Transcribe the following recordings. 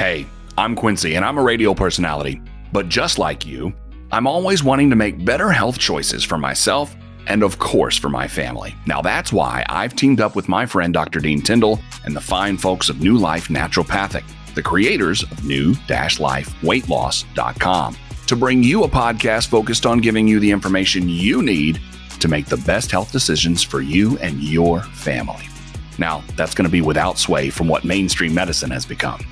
Hey, I'm Quincy and I'm a radio personality, but just like you, I'm always wanting to make better health choices for myself and of course for my family. Now that's why I've teamed up with my friend Dr. Dean Tyndall and the fine folks of New Life Naturopathic, the creators of new-lifeweightloss.com, to bring you a podcast focused on giving you the information you need to make the best health decisions for you and your family. Now, that's going to be without sway from what mainstream medicine has become.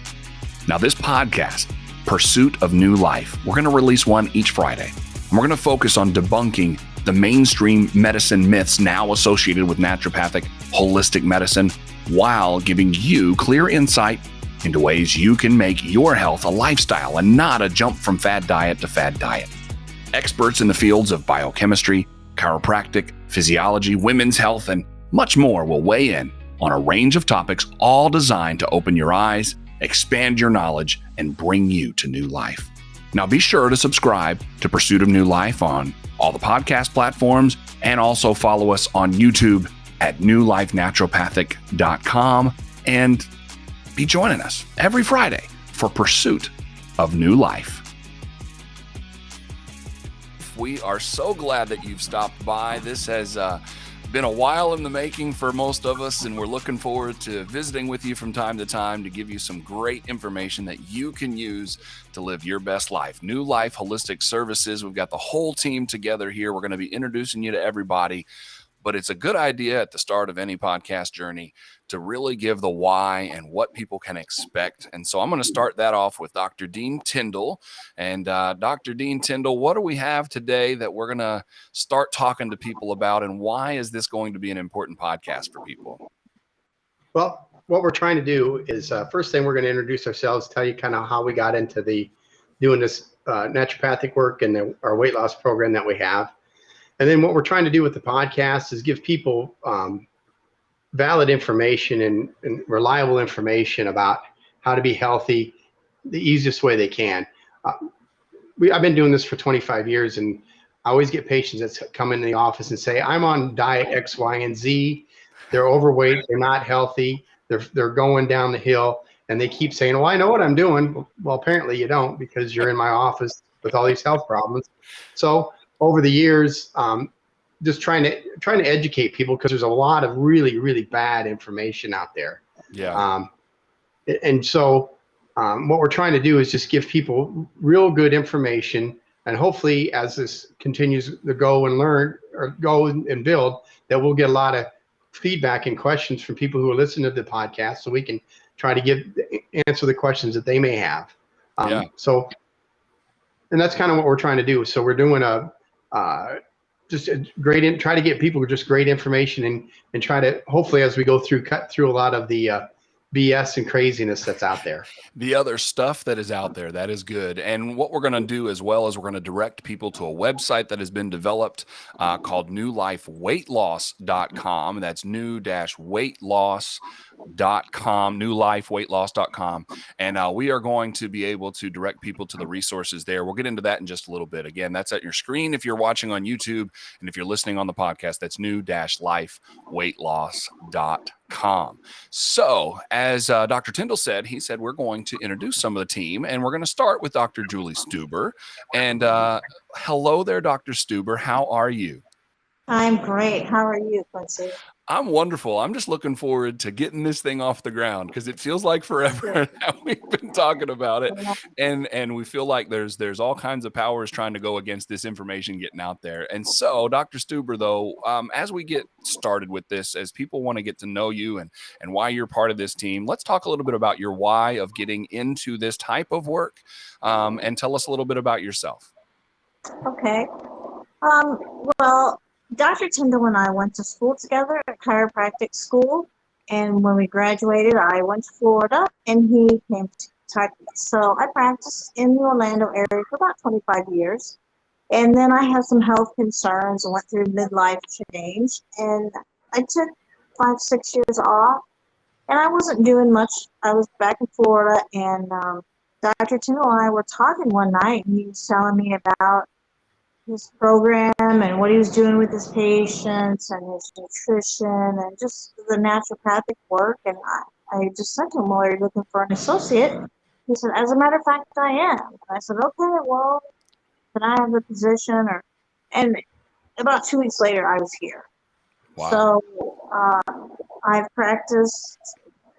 Now, this podcast, Pursuit of New Life, we're going to release one each Friday. And we're going to focus on debunking the mainstream medicine myths now associated with naturopathic holistic medicine while giving you clear insight into ways you can make your health a lifestyle and not a jump from fad diet to fad diet. Experts in the fields of biochemistry, chiropractic, physiology, women's health, and much more will weigh in on a range of topics, all designed to open your eyes, expand your knowledge, and bring you to new life. Now be sure to subscribe to Pursuit of New Life on all the podcast platforms and also follow us on YouTube at newlifenaturopathic.com and be joining us every Friday for Pursuit of New Life. We are so glad that you've stopped by. This has been a while in the making for most of us, and we're looking forward to visiting with you from time to time to give you some great information that you can use to live your best life. New Life Holistic Services. We've got the whole team together here. We're going to be introducing you to everybody, but it's a good idea at the start of any podcast journey to really give the why and what people can expect. And so I'm going to start that off with Dr. Dean Tyndall. And Dr. Dean Tyndall, what do we have today that we're going to start talking to people about, and why is this going to be an important podcast for people? Well, what we're trying to do is first thing we're going to introduce ourselves, tell you kind of how we got into doing this naturopathic work and our weight loss program that we have. And then what we're trying to do with the podcast is give people valid information and reliable information about how to be healthy the easiest way they can. I've been doing this for 25 years, and I always get patients that come into the office and say, I'm on diet X, Y, and Z. They're overweight. They're not healthy. They're going down the hill, and they keep saying, well, I know what I'm doing. Well, apparently you don't, because you're in my office with all these health problems. So over the years, just trying to educate people, because there's a lot of really, really bad information out there. Yeah. And so what we're trying to do is just give people real good information, and hopefully as this continues to go and learn or go and build, that we'll get a lot of feedback and questions from people who are listening to the podcast, so we can try to answer the questions that they may have. So, and that's kind of what we're trying to do. So we're doing try to get people just great information and try to, hopefully as we go through, cut through a lot of the BS and craziness that's out there. The other stuff that is out there, that is good. And what we're going to do as well is we're going to direct people to a website that has been developed called newlifeweightloss.com. That's new-weightloss.com, newlifeweightloss.com. And we are going to be able to direct people to the resources there. We'll get into that in just a little bit. Again, that's at your screen if you're watching on YouTube. And if you're listening on the podcast, that's new-lifeweightloss.com. So as Dr. Tyndall said, he said we're going to introduce some of the team, and we're going to start with Dr. Julie Stuber. And hello there, Dr. Stuber. How are you? I'm great. How are you, Quincy? I'm wonderful. I'm just looking forward to getting this thing off the ground, because it feels like forever that we've been talking about it. And we feel like there's all kinds of powers trying to go against this information getting out there. And so, Dr. Stuber, though, as we get started with this, as people want to get to know you and why you're part of this team, let's talk a little bit about your why of getting into this type of work, and tell us a little bit about yourself. Okay. Well, Dr. Tyndall and I went to school together at chiropractic school, and when we graduated, I went to Florida and he came to Kentucky. So I practiced in the Orlando area for about 25 years, and then I had some health concerns and went through midlife change, and I took 5-6 years off, and I wasn't doing much. I was back in Florida, and Dr. Tyndall and I were talking one night, and he was telling me about his program and what he was doing with his patients and his nutrition and just the naturopathic work. And I just said to him, well, are you looking for an associate? he said, as a matter of fact, I am. And I said, okay, well, can I have the position? And about 2 weeks later, I was here. Wow. So I've practiced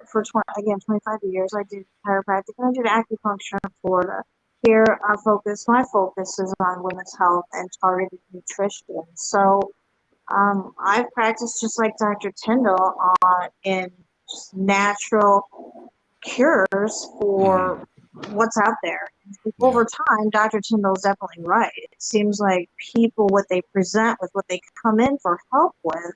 for 25 years. I did chiropractic and I did acupuncture in Florida. Here, my focus is on women's health and targeted nutrition. So I've practiced just like Dr. Tyndall in just natural cures for what's out there. Over time, Dr. Tyndall is definitely right. It seems like people, what they present with, what they come in for help with,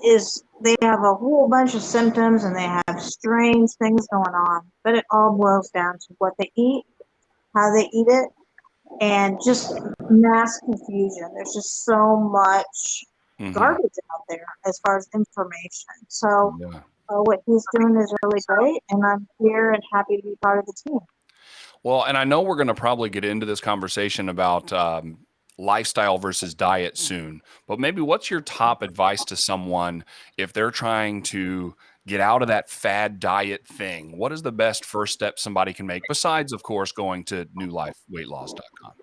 is they have a whole bunch of symptoms and they have strange things going on, but it all boils down to what they eat, how they eat it, and just mass confusion. There's just so much garbage out there as far as information. So what he's doing is really great, and I'm here and happy to be part of the team. Well, and I know we're going to probably get into this conversation about lifestyle versus diet soon, but maybe what's your top advice to someone if they're trying to get out of that fad diet thing? What is the best first step somebody can make besides, of course, going to newlifeweightloss.com?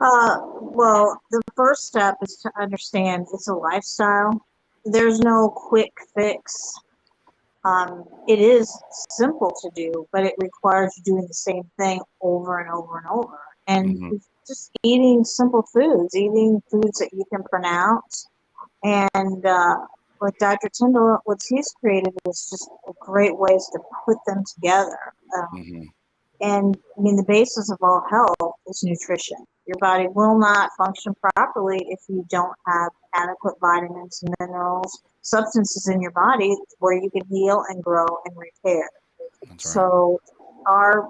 Well, the first step is to understand it's a lifestyle. There's no quick fix. It is simple to do, but it requires you doing the same thing over and over and over. And just eating simple foods, eating foods that you can pronounce. And like Dr. Tyndall, what he's created is just great ways to put them together. And I mean, the basis of all health is nutrition. Your body will not function properly if you don't have adequate vitamins, minerals, substances in your body where you can heal and grow and repair. That's right. So our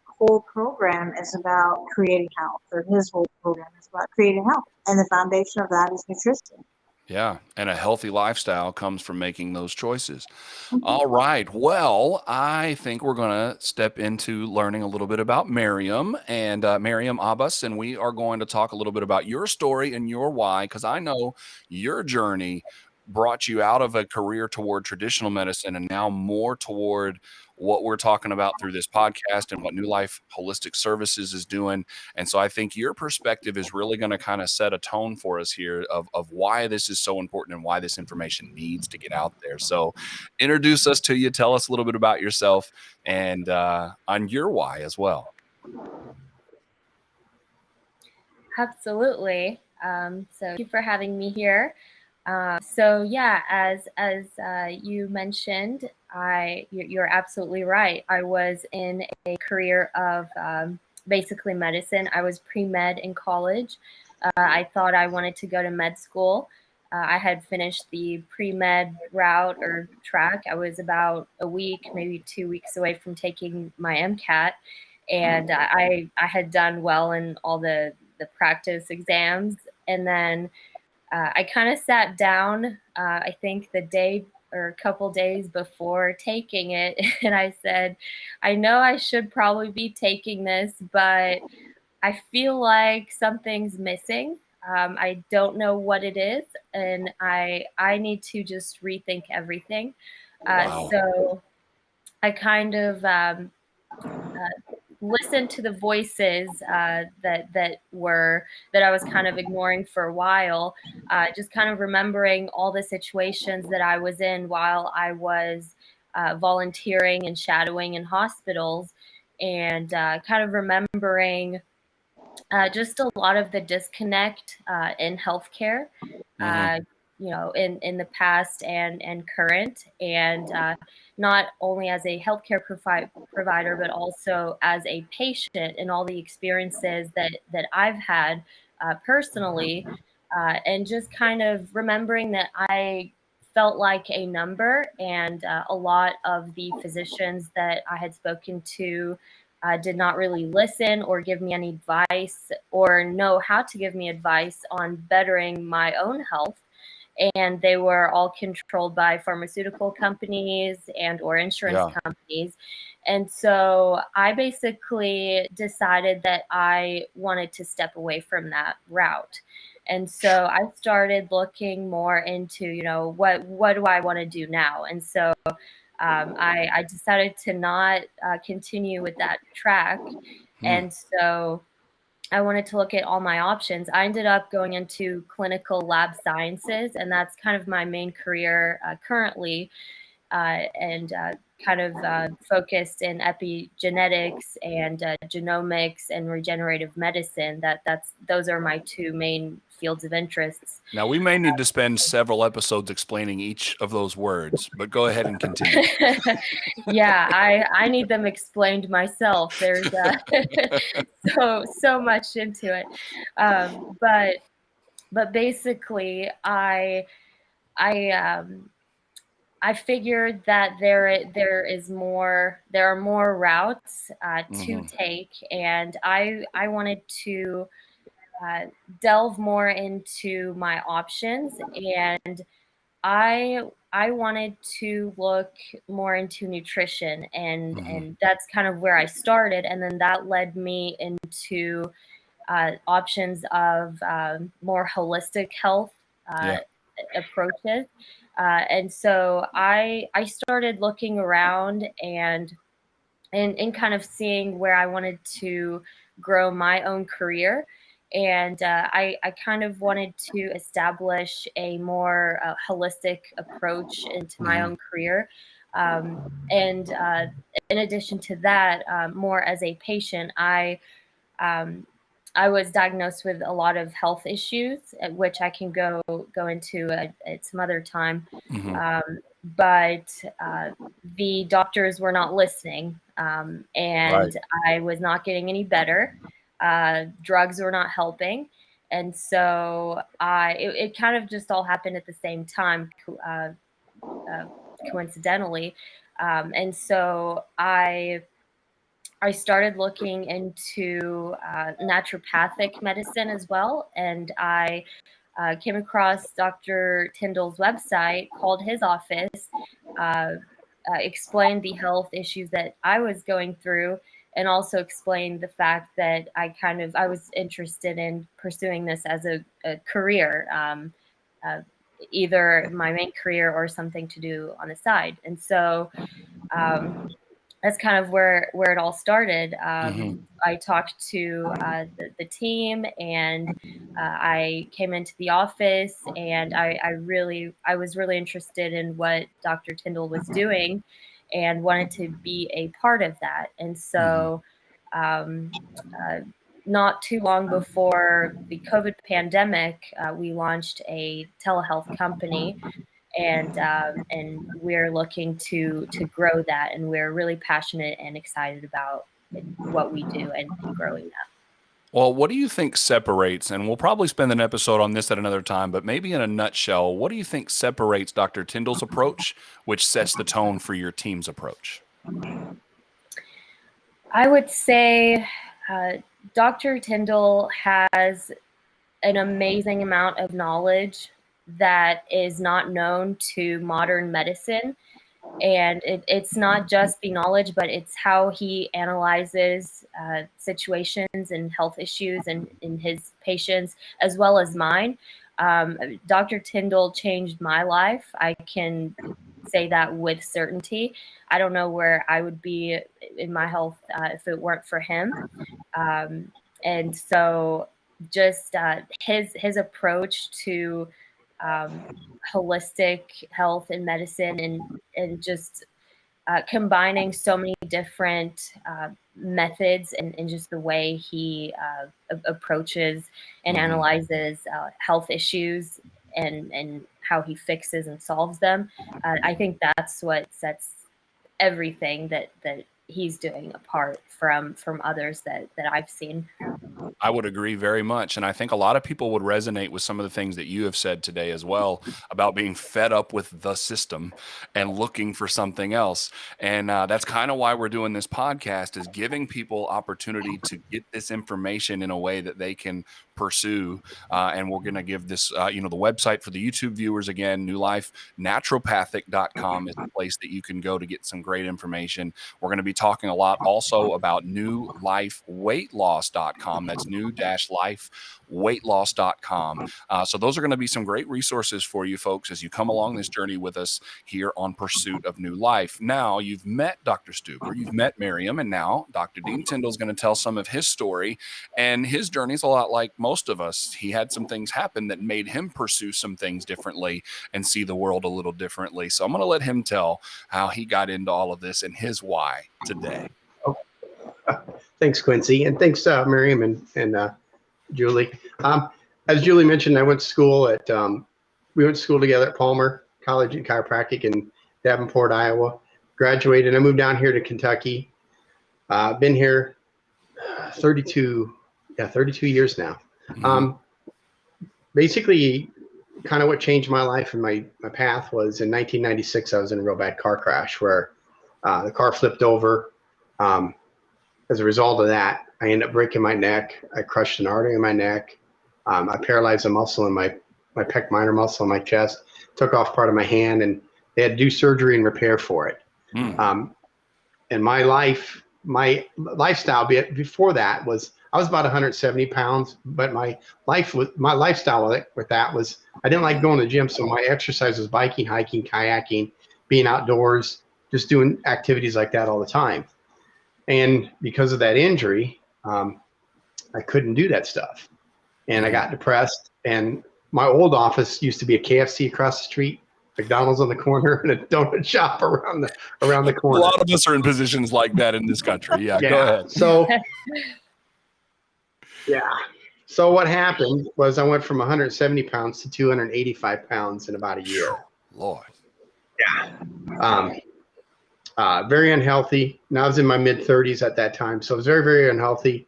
whole program is about creating health, or his whole program is about creating health. And the foundation of that is nutrition. Yeah. And a healthy lifestyle comes from making those choices. All right. Well, I think we're going to step into learning a little bit about Miriam and Miriam Abbas, and we are going to talk a little bit about your story and your why, because I know your journey brought you out of a career toward traditional medicine and now more toward what we're talking about through this podcast and what New Life Holistic Services is doing. And so I think your perspective is really going to kind of set a tone for us here of why this is so important and why this information needs to get out there. So introduce us to you. Tell us a little bit about yourself and on your why as well. Absolutely. So thank you for having me here. So yeah, as you mentioned, you're absolutely right. I was in a career of basically medicine. I was pre-med in college. I thought I wanted to go to med school. I had finished the pre-med route or track. I was about a week, maybe 2 weeks away from taking my MCAT, and I had done well in all the practice exams, and then I kind of sat down, I think the day or a couple days before taking it, and I said, I know I should probably be taking this, but I feel like something's missing. I don't know what it is, and I need to just rethink everything. Wow. So I kind of listened to the voices that I was kind of ignoring for a while, just kind of remembering all the situations that I was in while I was volunteering and shadowing in hospitals, and kind of remembering just a lot of the disconnect in healthcare. In the past and current, and not only as a healthcare provider, but also as a patient, and all the experiences that I've had personally, and just kind of remembering that I felt like a number, and a lot of the physicians that I had spoken to did not really listen or give me any advice or know how to give me advice on bettering my own health. And they were all controlled by pharmaceutical companies and or insurance companies. And so I basically decided that I wanted to step away from that route. And so I started looking more into, what do I want to do now? And so I decided to not continue with that track. And so I wanted to look at all my options. I ended up going into clinical lab sciences, and that's kind of my main career currently, and kind of focused in epigenetics and genomics and regenerative medicine. Those are my two main fields of interests. Now, we may need to spend several episodes explaining each of those words, but go ahead and continue. Yeah, I need them explained myself. There's so much into it, but basically, I figured that there are more routes to take, and I wanted to delve more into my options, and I wanted to look more into nutrition, and that's kind of where I started, and then that led me into options of more holistic health approaches. And so I started looking around and kind of seeing where I wanted to grow my own career. And I kind of wanted to establish a more holistic approach into my own career. And in addition to that, more as a patient, um, I was diagnosed with a lot of health issues, which I can go into at some other time. But the doctors were not listening, and I was not getting any better. Drugs were not helping, and so it kind of just all happened at the same time, coincidentally. And so I started looking into naturopathic medicine as well, and I came across Dr. Tyndall's website, called his office, explained the health issues that I was going through, and also explained the fact that I was interested in pursuing this as a career, either my main career or something to do on the side. And so that's kind of where it all started. I talked to the team, and I came into the office, and I was really interested in what Dr. Tyndall was doing, and wanted to be a part of that. And so, not too long before the COVID pandemic, we launched a telehealth company, and we're looking to grow that, and we're really passionate and excited about what we do and growing that. Well, what do you think separates, and we'll probably spend an episode on this at another time, but maybe in a nutshell, what do you think separates Dr. Tyndall's approach, which sets the tone for your team's approach? I would say Dr. Tyndall has an amazing amount of knowledge that is not known to modern medicine. And it's not just the knowledge, but it's how he analyzes situations and health issues in his patients, as well as mine. Dr. Tyndall changed my life. I can say that with certainty. I don't know where I would be in my health if it weren't for him. And so just his approach to holistic health and medicine, and just combining so many different methods, and just the way he approaches and analyzes health issues, and how he fixes and solves them. I think that's what sets everything that he's doing apart from others that I've seen. I would agree very much. And I think a lot of people would resonate with some of the things that you have said today as well, about being fed up with the system and looking for something else. And that's kind of why we're doing this podcast, is giving people opportunity to get this information in a way that they can pursue. And we're going to give this, the website for the YouTube viewers again, New Life, naturopathic.com is the place that you can go to get some great information. We're going to be talking a lot also about newlifeweightloss.com. That's new-lifeweightloss.com. So those are going to be some great resources for you folks as you come along this journey with us here on Pursuit of New Life. Now, you've met Dr. Stuber, you've met Miriam, and now Dr. Dean Tyndall is going to tell some of his story. And his journey is a lot like most of us. He had some things happen that made him pursue some things differently and see the world a little differently. So I'm going to let him tell how he got into all of this and his why today. Thanks, Quincy. And thanks, Miriam and Julie. As Julie mentioned, we went to school together at Palmer College in Chiropractic in Davenport, Iowa. Graduated. I moved down here to Kentucky. Been here 32 years now. Mm-hmm. Basically, kind of what changed my life and my path was in 1996, I was in a real bad car crash where the car flipped over. As a result of that, I ended up breaking my neck. I crushed an artery in my neck. I paralyzed a muscle in my pec minor muscle in my chest, took off part of my hand, and they had to do surgery and repair for it. And my lifestyle before that was, I was about 170 pounds, but my lifestyle with that was, I didn't like going to the gym. So my exercise was biking, hiking, kayaking, being outdoors, just doing activities like that all the time. And because of that injury, I couldn't do that stuff. And I got depressed, and my old office used to be a KFC across the street, McDonald's on the corner, and a donut shop around the corner. A lot of us are in positions like that in this country. Yeah. Go ahead. So, yeah. So what happened was I went from 170 pounds to 285 pounds in about a year. Lord. Yeah. Very unhealthy. And I was in my mid 30s at that time. So I was very, very unhealthy.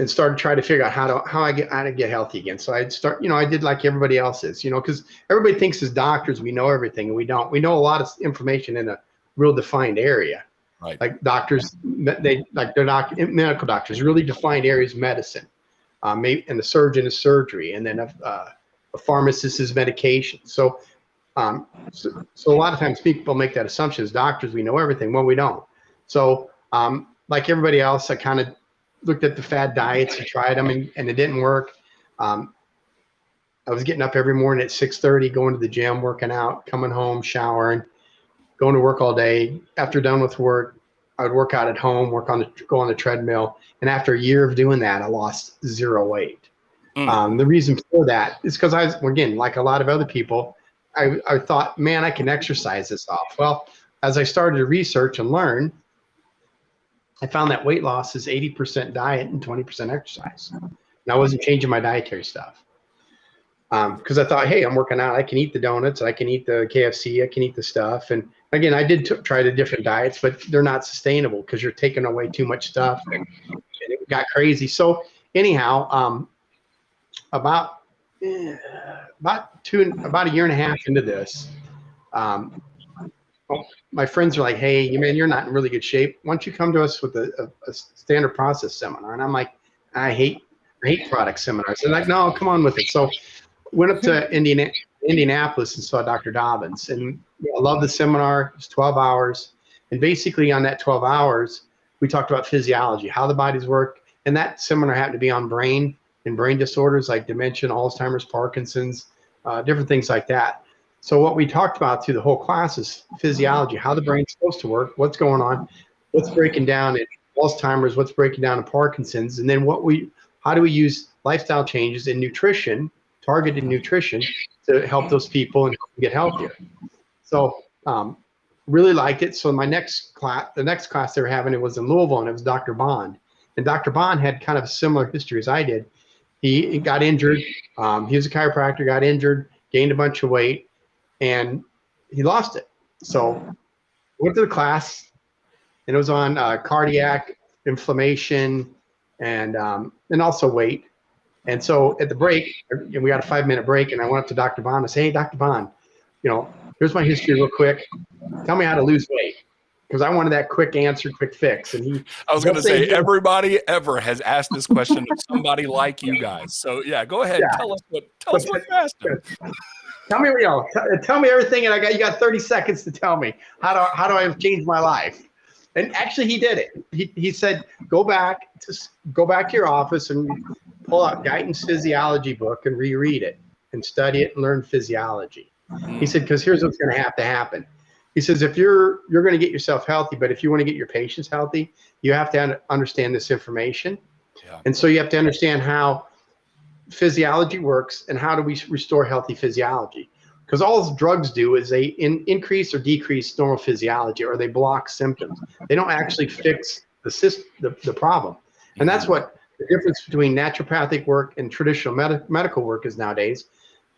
And started trying to figure out how to get healthy again. So I'd start, I did like everybody else is, because everybody thinks as doctors, we know everything, and we don't. We know a lot of information in a real defined area. Right. Like doctors, medical doctors, really defined areas of medicine. And the surgeon is surgery, and then a pharmacist is medication. So a lot of times people make that assumption as doctors, we know everything. Well, we don't. So like everybody else, I kind of looked at the fad diets and tried them, and it didn't work. I was getting up every morning at 6:30, going to the gym, working out, coming home, showering, going to work all day. After done with work, I would work out at home, go on the treadmill. And after a year of doing that, I lost 0 weight. The reason for that is because I was, again, like a lot of other people, I thought, man, I can exercise this off. Well, as I started to research and learn, I found that weight loss is 80% diet and 20% exercise. And I wasn't changing my dietary stuff. Because I thought, hey, I'm working out. I can eat the donuts. I can eat the KFC. I can eat the stuff. And again, I did try the different diets, but they're not sustainable because you're taking away too much stuff. And it got crazy. So anyhow, about a year and a half into this, my friends are like, hey, man, you're not in really good shape. Why don't you come to us with a standard process seminar? And I'm like, I hate product seminars. They're like, no, come on with it. So went up to Indianapolis and saw Dr. Dobbins. And I love the seminar. It was 12 hours. And basically on that 12 hours, we talked about physiology, how the bodies work. And that seminar happened to be on brain and brain disorders like dementia, Alzheimer's, Parkinson's, different things like that. So what we talked about through the whole class is physiology, how the brain's supposed to work, what's going on, what's breaking down in Alzheimer's, what's breaking down in Parkinson's, and then how do we use lifestyle changes in nutrition, targeted nutrition, to help those people and get healthier. So really liked it. So the next class they were having, it was in Louisville, and it was Dr. Bond. And Dr. Bond had kind of a similar history as I did. He got injured. He was a chiropractor, got injured, gained a bunch of weight, and he lost it. So went to the class, and it was on cardiac inflammation and also weight. And so at the break, we got a 5-minute break, and I went up to Dr. Bond and said, hey, Dr. Bond, here's my history real quick. Tell me how to lose weight. because I wanted that quick answer, quick fix. And I was going to say, everybody ever has asked this question of somebody like you guys. So yeah, go ahead. Yeah. Tell us what you asked him. Tell me, tell me everything, and you got 30 seconds to tell me how do I change my life. And actually, he did it. He said, go back to your office and pull out Guyton's physiology book and reread it and study it and learn physiology. He said, because here's what's going to happen. He says, if you're going to get yourself healthy, but if you want to get your patients healthy, you have to understand this information. Yeah. And so you have to understand how physiology works and how do we restore healthy physiology. Because all drugs do is they increase or decrease normal physiology, or they block symptoms. They don't actually fix the problem. And that's what the difference between naturopathic work and traditional medical work is nowadays.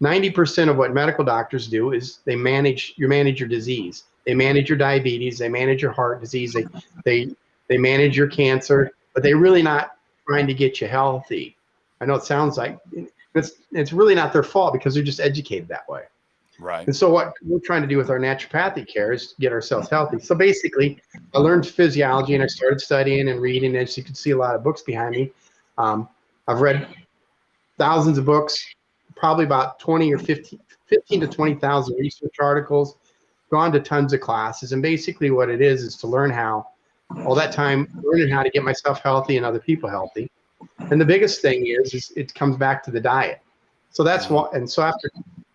90% of what medical doctors do is they manage your disease. They manage your diabetes. They manage your heart disease. They manage your cancer, but they're really not trying to get you healthy. I know it sounds like it's really not their fault because they're just educated that way. Right. And so what we're trying to do with our naturopathic care is get ourselves healthy. So basically, I learned physiology and I started studying and reading. As you can see, a lot of books behind me. I've read thousands of books, probably about 20 or 15 to 20,000 research articles, gone to tons of classes. And basically what it is to learn how, all that time, learning how to get myself healthy and other people healthy. And the biggest thing is it comes back to the diet. So that's what, and so after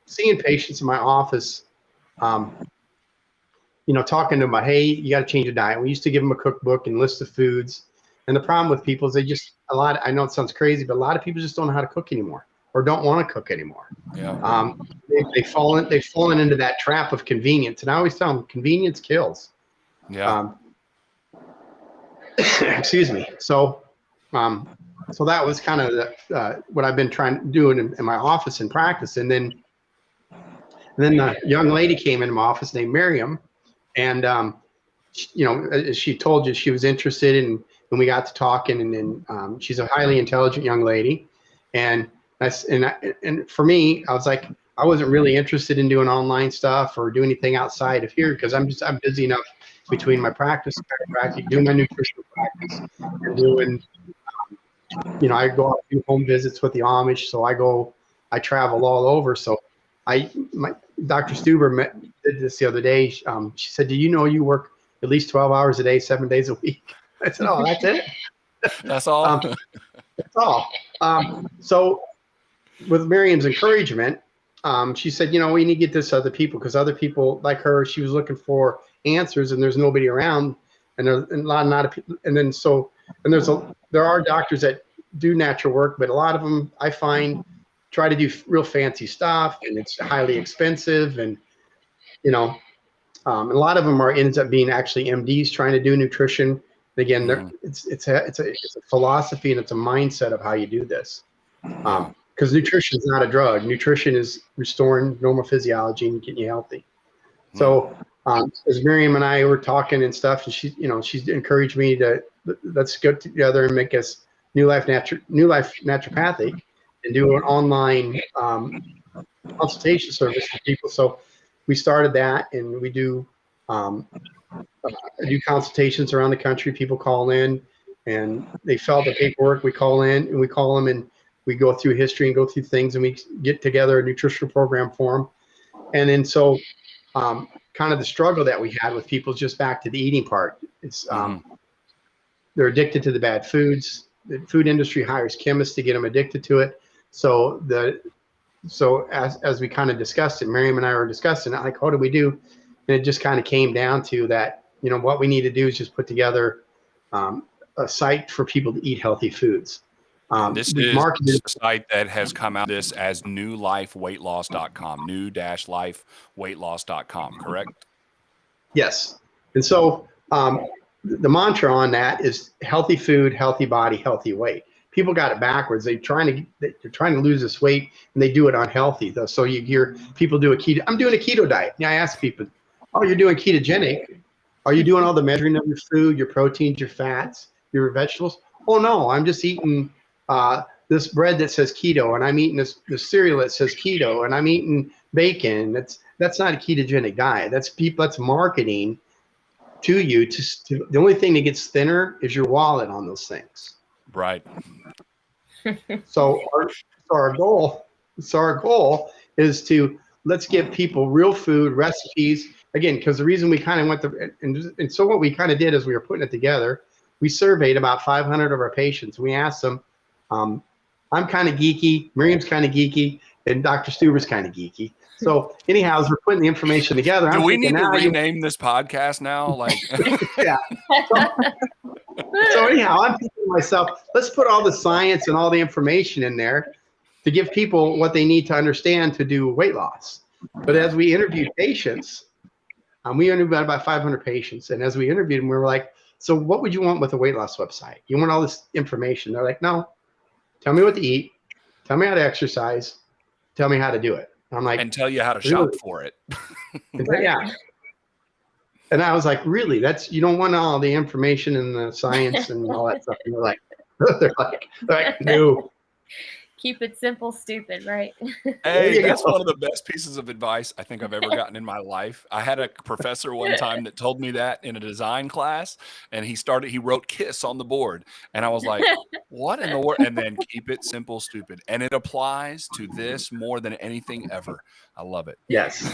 seeing patients in my office, talking to them about, hey, you got to change your diet. We used to give them a cookbook and list of foods. And the problem with people is I know it sounds crazy, but a lot of people just don't know how to cook anymore or don't want to cook anymore. Yeah. They've fallen into that trap of convenience. And I always tell them convenience kills. Yeah. Excuse me. So that was kind of what I've been trying to do in my office and practice. And then a young lady came into my office named Miriam, and as she told you, she was interested in, and we got to talking, and then she's a highly intelligent young lady, and for me, I was like, I wasn't really interested in doing online stuff or do anything outside of here because I'm busy enough between my practice, chiropractic, doing my nutritional practice, and doing. I go out do home visits with the Amish, so I travel all over. So Dr. Stuber did this the other day. She said, do you know you work at least 12 hours a day, 7 days a week? I said, oh, that's it? That's all? That's all. So with Miriam's encouragement, she said, we need to get this to other people because other people like her, she was looking for answers and there's nobody around. And there's a lot of people. And then there are doctors that do natural work, but a lot of them I find try to do real fancy stuff and it's highly expensive. And, a lot of them ends up being actually MDs trying to do nutrition. Again, it's a philosophy and it's a mindset of how you do this. Because nutrition is not a drug. Nutrition is restoring normal physiology and getting you healthy. So as Miriam and I were talking and stuff, and she's encouraged me to let's get together and make us New Life Naturopathic and do an online consultation service for people. So we started that, and we do consultations around the country. People call in, and they fill out the paperwork. We call in, and we call them, and we go through history and go through things, and we get together a nutritional program for them. And then so kind of the struggle that we had with people is just back to the eating part. It's they're addicted to the bad foods. The food industry hires chemists to get them addicted to it. So as we kind of discussed it, Miriam and I were discussing it, like, what do we do? And it just kind of came down to that, what we need to do is just put together a site for people to eat healthy foods. This is a site that has come out this as newlifeweightloss.com, new-lifeweightloss.com, correct? Yes. And so the mantra on that is healthy food, healthy body, healthy weight. People got it backwards. They're trying to lose this weight and they do it unhealthy. So you hear people do a keto. I'm doing a keto diet. Now I ask people, oh, you're doing ketogenic. Are you doing all the measuring of your food, your proteins, your fats, your vegetables? Oh no, I'm just eating this bread that says keto, and I'm eating this cereal that says keto, and I'm eating bacon. That's not a ketogenic diet. That's marketing to you. The only thing that gets thinner is your wallet on those things. Right. So our goal is to let's give people real food recipes again, because the reason we kind of went and so what we kind of did as we were putting it together, we surveyed about 500 of our patients. We asked them, I'm kind of geeky, Miriam's kind of geeky, and Dr. Stuber's kind of geeky. So anyhow, as we're putting the information together, Do I'm we thinking, need to rename this podcast now? Like, yeah. So anyhow, I'm thinking to myself, let's put all the science and all the information in there to give people what they need to understand to do weight loss. But as we interviewed patients, we interviewed about 500 patients, and as we interviewed them, we were like, so what would you want with a weight loss website? You want all this information? They're like, no, tell me what to eat, tell me how to exercise, tell me how to do it. I'm like, and tell you how to really? shop for it. Yeah. And I was like, really? You don't want all the information and the science and all that stuff. And they're like, no. Keep it simple, stupid, right? Hey, that's one of the best pieces of advice I think I've ever gotten in my life. I had a professor one time that told me that in a design class, and he wrote KISS on the board. And I was like, what in the world? And then keep it simple, stupid. And it applies to this more than anything ever. I love it. Yes.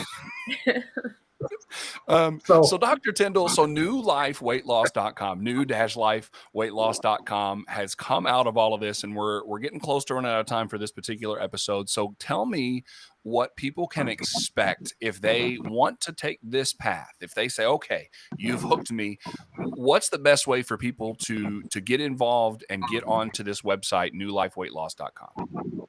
So Dr. Tyndall, so newlifeweightloss.com, new-lifeweightloss.com has come out of all of this, and we're getting close to running out of time for this particular episode. So tell me what people can expect if they want to take this path. If they say, okay, you've hooked me, what's the best way for people to get involved and get onto this website, newlifeweightloss.com?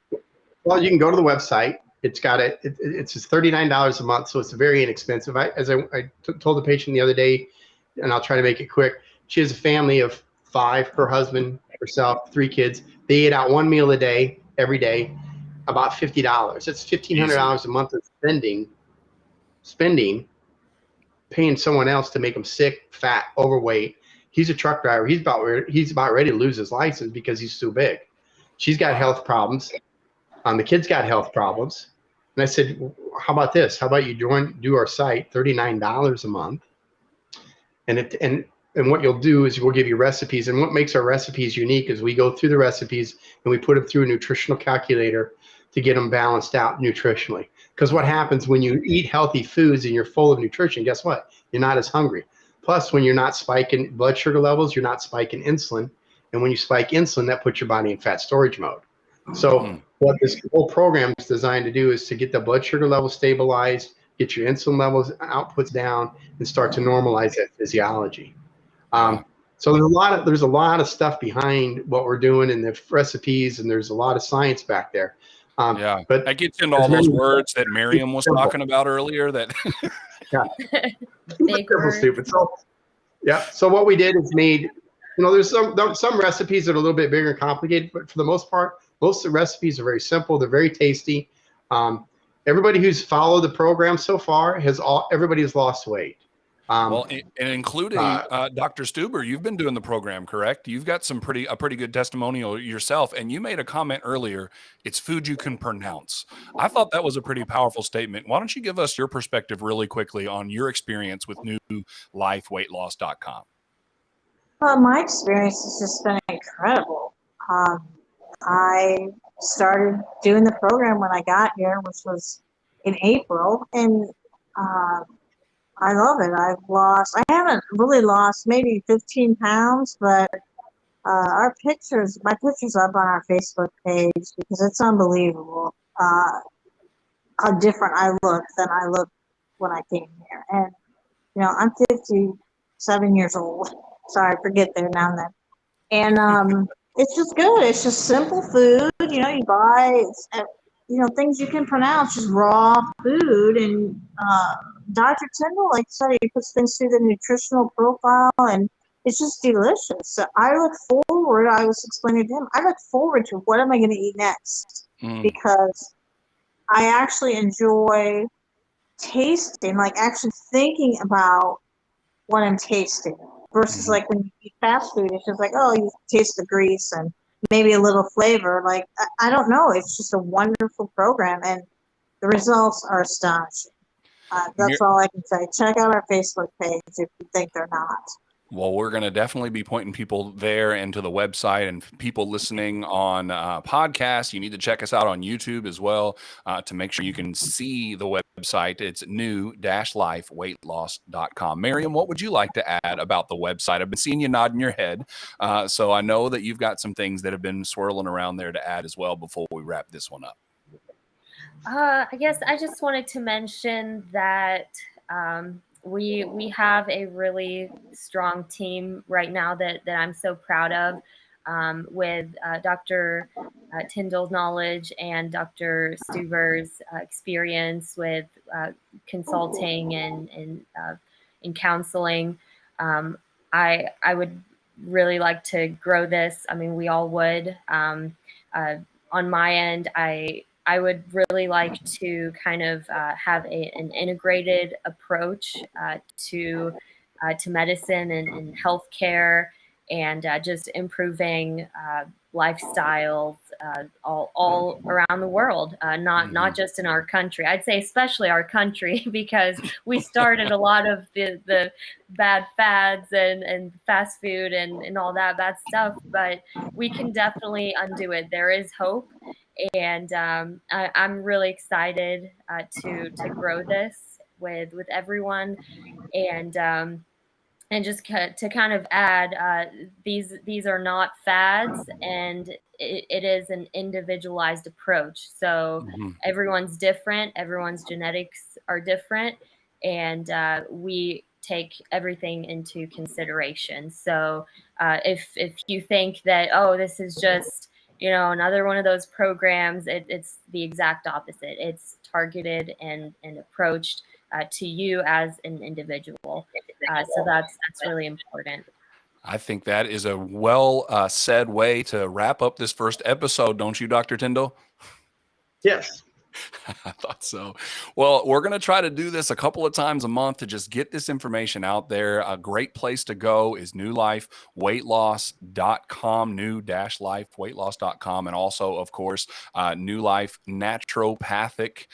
Well, you can go to the website. It's got it's just $39 a month, so it's very inexpensive. As I told the patient the other day, and I'll try to make it quick. She has a family of 5, her husband, herself, 3 kids. They eat out 1 meal a day, every day, about $50. That's $1,500 a month of spending, paying someone else to make them sick, fat, overweight. He's a truck driver. He's about ready to lose his license because he's too big. She's got health problems. The kids got health problems. And I said, well, how about this? How about you do our site, $39 a month. And what you'll do is we'll give you recipes. And what makes our recipes unique is we go through the recipes and we put them through a nutritional calculator to get them balanced out nutritionally. Because what happens when you eat healthy foods and you're full of nutrition, guess what? You're not as hungry. Plus, when you're not spiking blood sugar levels, you're not spiking insulin. And when you spike insulin, that puts your body in fat storage mode. So what this whole program is designed to do is to get the blood sugar levels stabilized, get your insulin levels outputs down, and start to normalize that physiology. So there's a lot of stuff behind what we're doing in the recipes, and there's a lot of science back there. But that gets into all those words that Miriam was talking about earlier. That stupid. So what we did is made. There's some recipes that are a little bit bigger and complicated, but for the most part, most of the recipes are very simple. They're very tasty. Everybody who's followed the program so far everybody has lost weight. Well, and including Dr. Stuber, you've been doing the program, correct? You've got a pretty good testimonial yourself, and you made a comment earlier. It's food you can pronounce. I thought that was a pretty powerful statement. Why don't you give us your perspective really quickly on your experience with newlifeweightloss.com? My experience has just been incredible. I started doing the program when I got here, which was in April, and I love it. I haven't really lost maybe 15 pounds, but my picture's up on our Facebook page because it's unbelievable how different I look than I looked when I came here. And, I'm 57 years old. Sorry, forget there now and then. And it's just good. It's just simple food. You buy, things you can pronounce, just raw food. And Dr. Tyndall, like I said, he puts things through the nutritional profile, and it's just delicious. So I was explaining to him, I look forward to what am I going to eat next? Because I actually enjoy tasting, like actually thinking about what I'm tasting. Versus like when you eat fast food, it's just like, oh, you taste the grease and maybe a little flavor. Like, I don't know. It's just a wonderful program, and the results are astonishing. That's all I can say. Check out our Facebook page if you think they're not. Well, we're going to definitely be pointing people there and to the website, and people listening on podcasts. You need to check us out on YouTube as well to make sure you can see the website. It's new-lifeweightloss.com. Miriam, what would you like to add about the website? I've been seeing you nodding your head, so I know that you've got some things that have been swirling around there to add as well before we wrap this one up. I guess I just wanted to mention that we have a really strong team right now that I'm so proud of, with Dr. Tyndall's knowledge and Dr. Stuber's experience with consulting and in counseling. I would really like to grow this. I mean, we all would. On my end, I would really like to kind of have an integrated approach to medicine and healthcare, and just improving lifestyles all around the world, not just in our country. I'd say especially our country, because we started a lot of the bad fads and fast food and all that bad stuff, but we can definitely undo it. There is hope. And I'm really excited to grow this with everyone, and just to kind of add, these are not fads, and it is an individualized approach. So everyone's different, everyone's genetics are different, and we take everything into consideration. So if you think that, oh, this is just another one of those programs, it's the exact opposite. It's targeted and approached to you as an individual. So that's really important. I think that is a well said way to wrap up this first episode, don't you, Dr. Tyndall? Yes. I thought so. Well, we're going to try to do this a couple of times a month to just get this information out there. A great place to go is newlifeweightloss.com, new-lifeweightloss.com, and also, of course, New Life Naturopathic.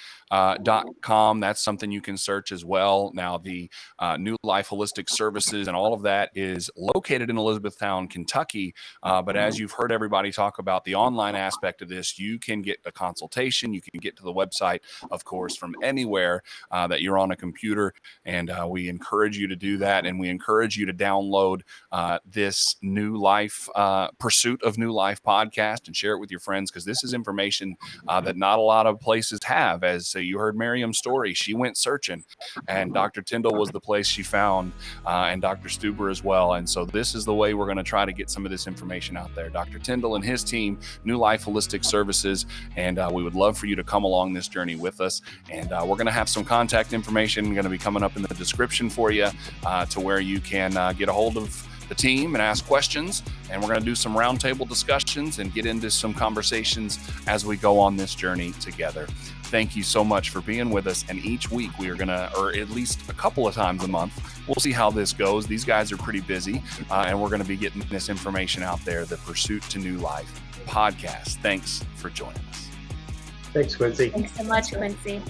.com. That's something you can search as well. Now, the New Life Holistic Services and all of that is located in Elizabethtown, Kentucky. But as you've heard everybody talk about the online aspect of this, you can get a consultation. You can get to the website, of course, from anywhere that you're on a computer. And we encourage you to do that. And we encourage you to download this New Life, Pursuit of New Life podcast and share it with your friends, because this is information that not a lot of places have. As you heard Miriam's story, she went searching, and Dr. Tyndall was the place she found, and Dr. Stuber as well. And so this is the way we're going to try to get some of this information out there. Dr. Tyndall and his team, New Life Holistic Services, and we would love for you to come along this journey with us. And we're going to have some contact information going to be coming up in the description for you to where you can get a hold of the team and ask questions. And we're going to do some roundtable discussions and get into some conversations as we go on this journey together. Thank you so much for being with us. And each week we are going to, or at least a couple of times a month, we'll see how this goes. These guys are pretty busy, and we're going to be getting this information out there, the Pursuit to New Life podcast. Thanks for joining us. Thanks, Quincy. Thanks so much, Quincy.